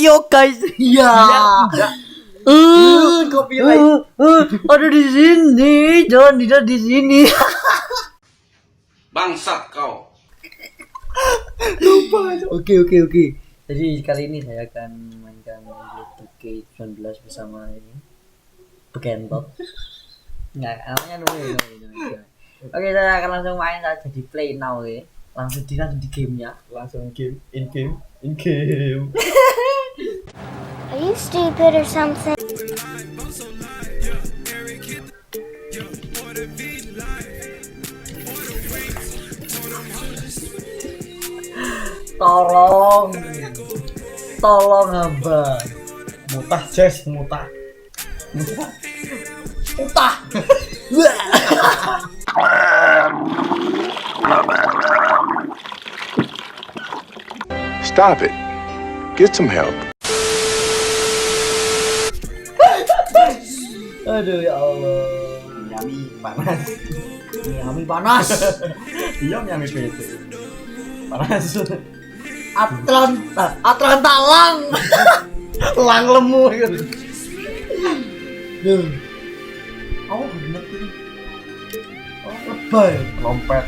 Tokyo guys. Ya. Copyright. Ada di sini, John, tidak di sini. Bangsat kau. Lupa. Oke. Jadi kali ini saya akan mainkan 2K19 bersama ini Bekentot. Nggak, namanya Noe-L. Oke, saya akan langsung main saja di play now ya. Langsung di gamenya. Langsung in game. Are you stupid or something? Tolong hamba. Mutah Jess, mutah. Stop it. Get some help. Aduh ya Allah. Miami panas. Iya Miami itu. Panas. Atlanta lang. Lang lemu gitu. Duh. Oh bener ini. Oh lebay. Lompet.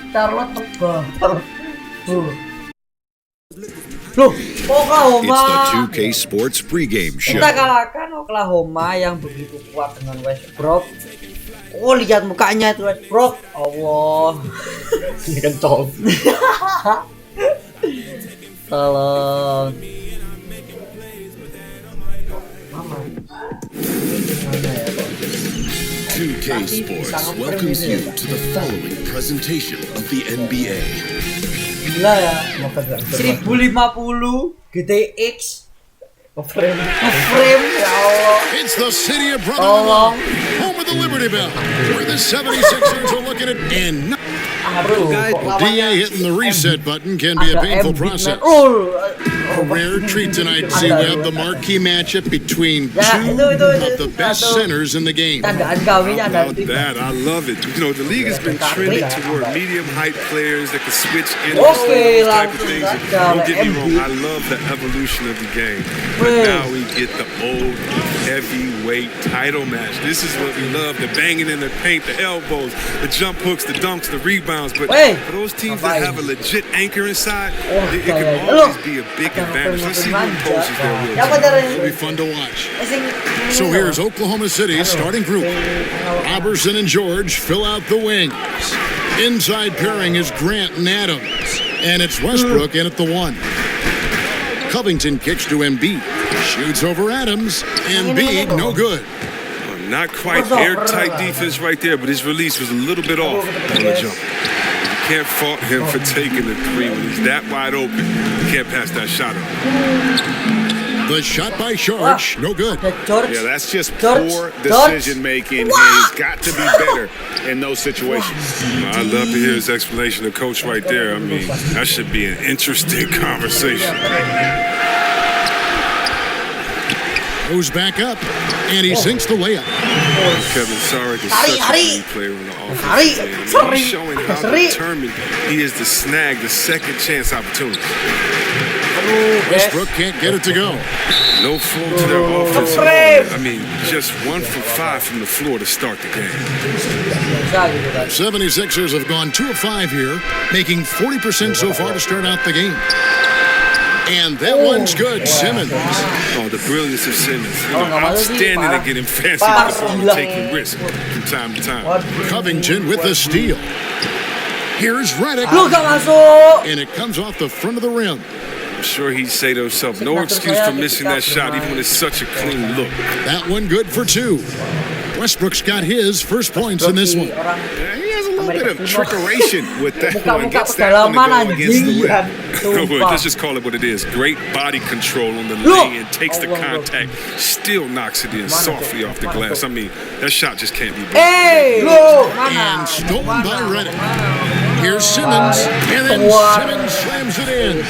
Charlotte lebay. Loh, Oklahoma. It's the 2K Sports pregame show. Kita kalahkan Oklahoma yang begitu kuat dengan Westbrook. Oh, lihat mukanya itu Westbrook. Allah. Ini kencong. Tolong. 2K Sports welcomes you to the following presentation of the NBA. Gila ya. 1050 GTX Frame ya Allah. It's the city of Brother Tolong. home of the Liberty Bell, where the 76ers are looking at and DA hitting the reset button can be a painful process. A rare treat tonight, C-Web, the marquee matchup between two of the best centers in the game. Tandaan kawinnya About nanti. that, I love it. You know, the league has been trending toward medium height players that can switch in those type of things. And don't get me wrong, I love the evolution of the game. But now we get the old heavyweight title match. This is what we love, the banging in the paint, the elbows, the jump hooks, the dunks, the rebounds. But for those teams that have a legit anchor inside, it can always be a big advantage. Let's see who imposes their will. It'll be fun to watch. So here's Oklahoma City's starting group. Robertson and George fill out the wings. Inside pairing is Grant and Adams. And it's Westbrook in at the 1. Covington kicks to Embiid. Shoots over Adams. Embiid, no good. Not quite airtight defense right there, but his release was a little bit off on the jump. You can't fault him for taking the three when he's that wide open. You can't pass that shot up. The shot by George, no good. Yeah, that's just poor decision making. He's got to be better in those situations. I'd love to hear his explanation of coach right there. I mean, that should be an interesting conversation. Goes back up, and he sinks the layup. Kevin Sarek is such a key player on the offense. He's showing how determined he is to snag the second chance opportunity. Westbrook can't get it to go. No flow to their offense at all. I mean, just 1 for 5 from the floor to start the game. 76ers have gone 2 of 5 here, making 40% so far to start out the game. And that one's good, Simmons. Oh, the brilliance of Simmons. You know, outstanding at getting fancy with the ball and taking risks from time to time. Covington with the steal. Here's Redick. And it comes off the front of the rim. I'm sure he'd say to himself, no excuse for missing that shot, even when it's such a clean look. That one good for 2. Westbrook's got his first points in this one. Yeah, he has a little bit of trickeration with that one. Gets that one to go against the rim. Let's just call it what it is. Great body control on the lay and takes the contact, still knocks it in softly off the glass. I mean, that shot just can't be blocked. And stolen by Redick. Here's Simmons, and then Simmons slams it in.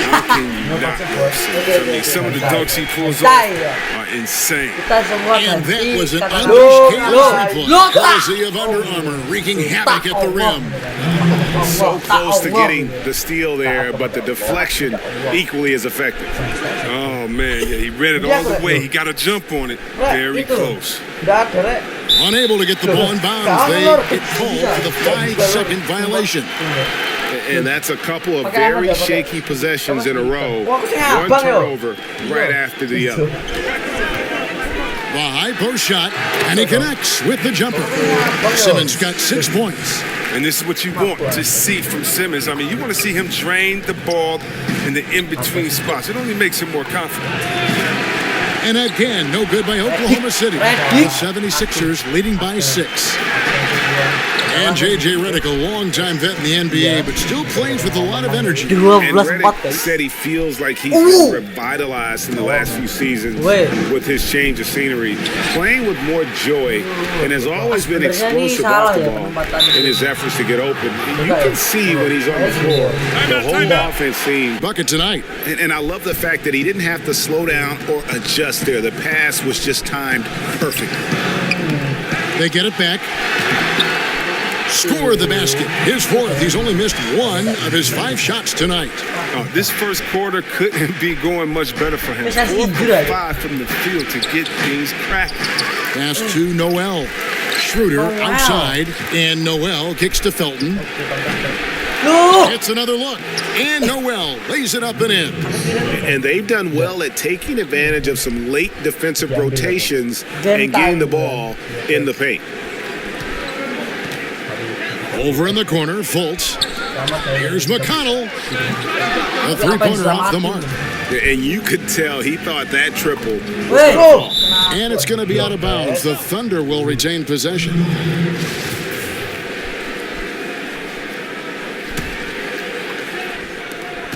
How can you not? I mean, some of the dunks he pulls off are insane. And that was an unleashed chaos replay. Courtesy of Under Armour, wreaking havoc at the rim. So close to getting the steal there, but the deflection equally as effective. Oh, man, yeah, he read it all the way. He got a jump on it. Very close. Udah ada, Rek. Unable to get the ball in bounds, they get called for the 5-second violation. And that's a couple of very shaky possessions in a row. One turnover right after the other. The high post shot, and he connects with the jumper. Simmons got 6 points. And this is what you want to see from Simmons. I mean, you want to see him drain the ball in the in-between spots. It only makes him more confident. And again, no good by Oklahoma City. The 76ers leading by 6. And J.J. Redick, a longtime vet in the NBA, but still plays with a lot of energy. And Redick said he feels like he's been revitalized in the last few seasons with his change of scenery, playing with more joy, and has always been explosive off the ball in his efforts to get open. You can see when he's on the floor, the whole offense seeing bucket tonight. And I love the fact that he didn't have to slow down or adjust there. The pass was just timed perfectly. They get it back. Score the basket. His 4th. He's only missed 1 of his 5 shots tonight. This first quarter couldn't be going much better for him. 4 for 5 from the field to get things cracking. Pass to Noe-L. Schroeder outside, and Noe-L kicks to Felton. It's another look, and Noe-L lays it up and in. And they've done well at taking advantage of some late defensive rotations and getting the ball in the paint. Over in the corner, Fultz. Here's McConnell. A 3-pointer off the mark. And you could tell he thought that triple. And it's going to be out of bounds. The Thunder will retain possession.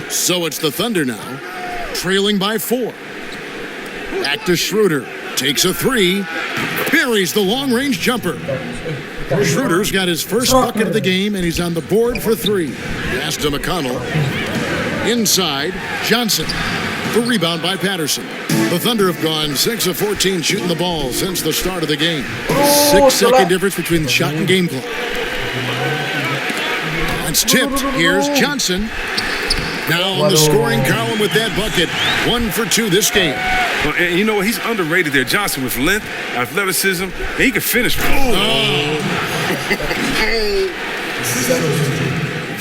So it's the Thunder now, trailing by 4. Back to Schroeder. Takes a 3. Buries the long-range jumper. Schroeder's got his first bucket of the game, and he's on the board for 3. Pass to McConnell. Inside, Johnson. The rebound by Patterson. The Thunder have gone 6 of 14 shooting the ball since the start of the game. 6-second difference between the shot and game clock. It's tipped. Here's Johnson. Now on the scoring column with that bucket. 1 for 2 this game. Well, and you know what? He's underrated there. Johnson with length, athleticism, and he can finish.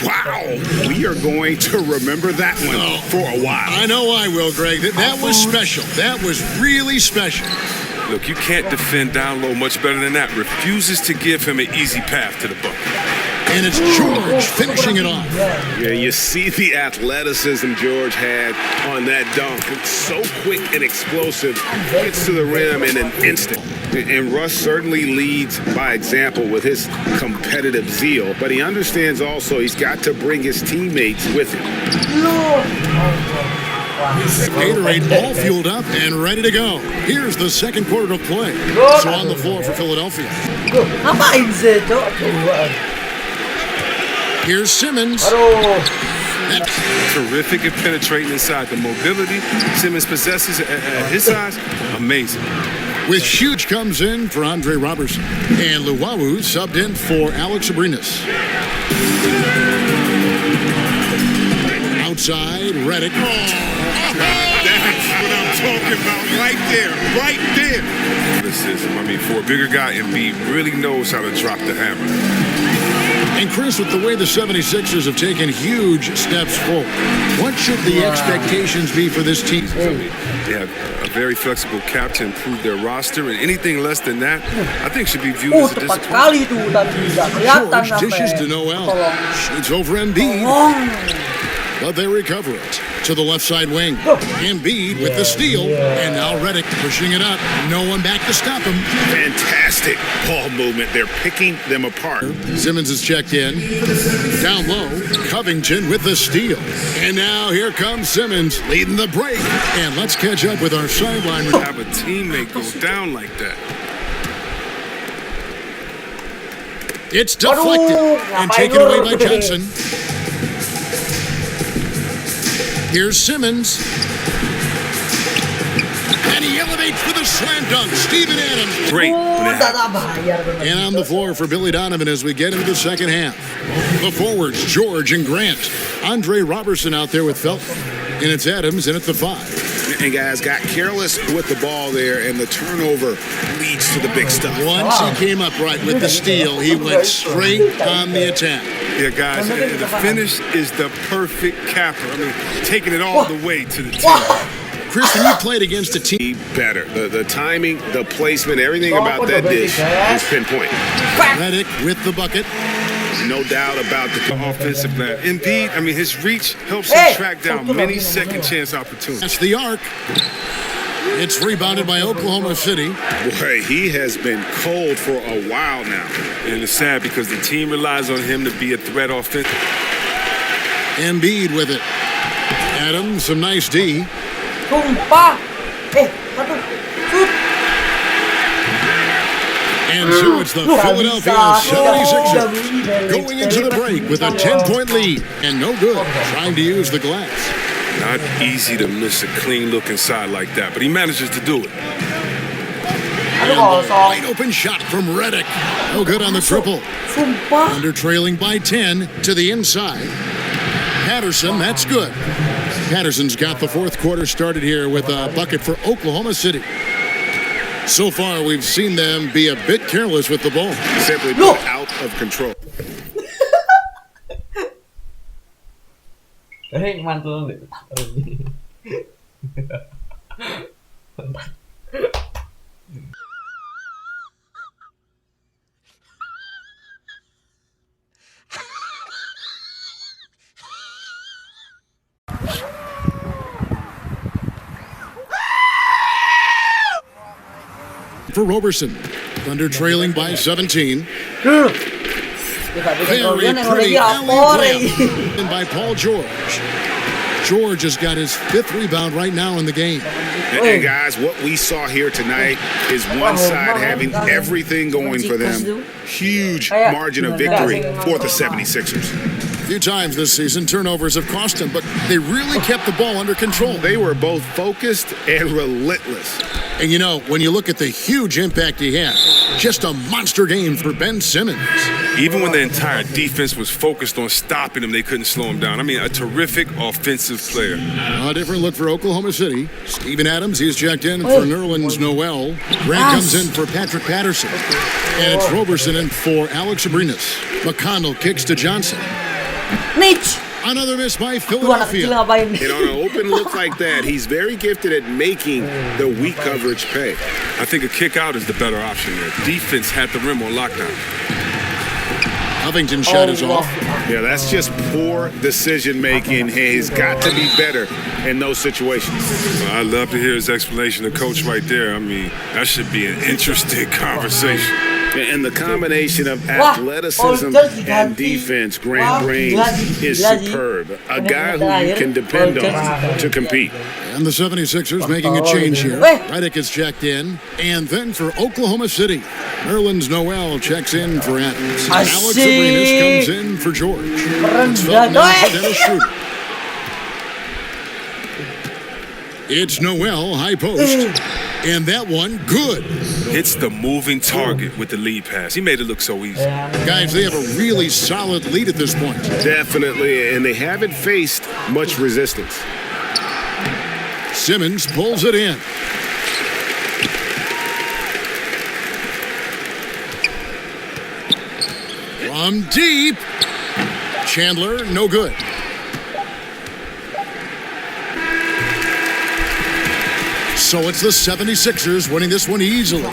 Wow. We are going to remember that one for a while. I know I will, Greg. That was special. That was really special. Look, you can't defend down low much better than that. Refuses to give him an easy path to the bucket. And it's George finishing it off. Yeah, you see the athleticism George had on that dunk. It's so quick and explosive. Gets to the rim in an instant. And Russ certainly leads by example with his competitive zeal. But he understands also he's got to bring his teammates with him. Gatorade all fueled up and ready to go. Here's the second quarter of play. So on the floor for Philadelphia. Here's Simmons. Terrific at penetrating inside. The mobility Simmons possesses at his size, amazing. With Huge comes in for Andre Robertson. And Luwawu subbed in for Alex Abrinas. Outside, Redick. That's what I'm talking about right there. I mean, for a bigger guy, Embiid really knows how to drop the hammer. And Chris, with the way the 76ers have taken huge steps forward, what should the expectations be for this team? They have a very flexible cap to improve their roster, and anything less than that, I think should be viewed as a disappointment. George dishes to Noe-L. Shoots over Embiid. But they recover it to the left side wing. Embiid with the steal, and now Redick pushing it up. No one back to stop him. Fantastic ball movement. They're picking them apart. Simmons is checked in. Down low, Covington with the steal. And now here comes Simmons leading the break. And let's catch up with our sideline. Have a teammate go down like that. It's deflected and taken away by Johnson. Here's Simmons. And he elevates for the slam dunk. Steven Adams. Great. And on the floor for Billy Donovan as we get into the second half. The forwards, George and Grant. Andre Robertson out there with Felton. And it's Adams in at the 5. And guys got careless with the ball there, and the turnover leads to the big stuff. Once he came upright with the steal, he went straight on the attack. Yeah, guys, the finish is the perfect capper. I mean, taking it all the way to the team. Chris, when you played against a team Better. The timing, the placement, everything about that dish is pinpoint. Redick with the bucket. No doubt about the Offensive plan. Indeed, I mean, his reach helps him track down many second chance opportunities. That's the arc. It's rebounded by Oklahoma City. Boy, he has been cold for a while now. And it's sad because the team relies on him to be a threat offensively. Embiid with it. Adams, some nice D. Sumpah. Satu. Shoot. And so it's the Philadelphia 76ers going into the break with a 10-point lead. And no good, trying to use the glass. Not easy to miss a clean look inside like that, but he manages to do it. And the wide open shot from Redick. No good on the triple. Sumpah. Under trailing by 10 to the inside. Patterson, that's good. Patterson's got the fourth quarter started here with a bucket for Oklahoma City. So far, we've seen them be a bit careless with the ball. Simply put, out of control. Mantul. For Roberson. Thunder trailing by 17. Very pretty alley layup. And by Paul George. George has got his 5th rebound right now in the game. And guys, what we saw here tonight is one side having everything going for them. Huge margin of victory for the 76ers. A few times this season, turnovers have cost them, but they really kept the ball under control. They were both focused and relentless. And you know, when you look at the huge impact he had, just a monster game for Ben Simmons. Even when the entire defense was focused on stopping him, they couldn't slow him down. I mean, a terrific offensive player. A different look for Oklahoma City. Steven Adams, he's checked in for Nerlens Noe-L. Grant comes in for Patrick Patterson. And it's Roberson in for Alex Abrinas. McConnell kicks to Johnson. Mitch. Another miss by Tuh anak Philadelphia. kecil ngapain? And on an open look like that, he's very gifted at making the weak coverage pay. I think a kick out is the better option there. Defense had the rim on lockdown. Covington shot is off. Yeah, that's just poor decision making. He's got to be better in those situations. Well, I'd love to hear his explanation to coach right there. I mean, that should be an interesting conversation. And the combination of athleticism and defense Grant brings is superb. A guy who you can depend on to compete. And the 76ers making a change here. Redick is checked in. And then for Oklahoma City, Nerlens Noe-L checks in for Adams. Alex Abrinas comes in for George. It's Felton in for Dennis Schroeder. It's Noe-L, high post. And that one, good. Hits the moving target with the lead pass. He made it look so easy. Guys, they have a really solid lead at this point. Definitely, and they haven't faced much resistance. Simmons pulls it in. From deep. Chandler, no good. So it's the 76ers winning this one easily.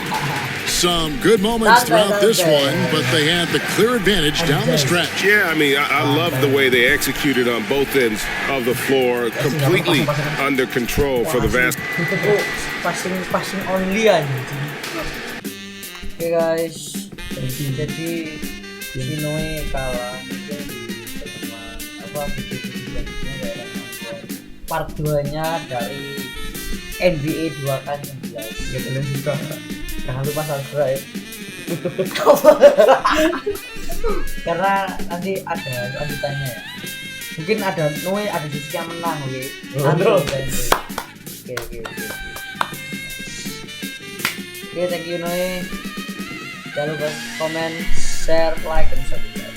Some good moments throughout this one, but they had the clear advantage down the stretch. Yeah, I mean, I love the way they executed on both ends of the floor. Completely under control for the vast. Passing only anjing. Oke guys, jadi si Noe kalah mungkin pertemuan video selanjutnya adalah part 2-nya dari NBA 2K19. Gak kalian suka. Jangan lupa subscribe. Karena nanti ada lanjutannya ya. Mungkin ada Noe, ada Jessica yang menang, oke. Oke, thank you Noe. Jangan lupa comment, share, like, dan subscribe.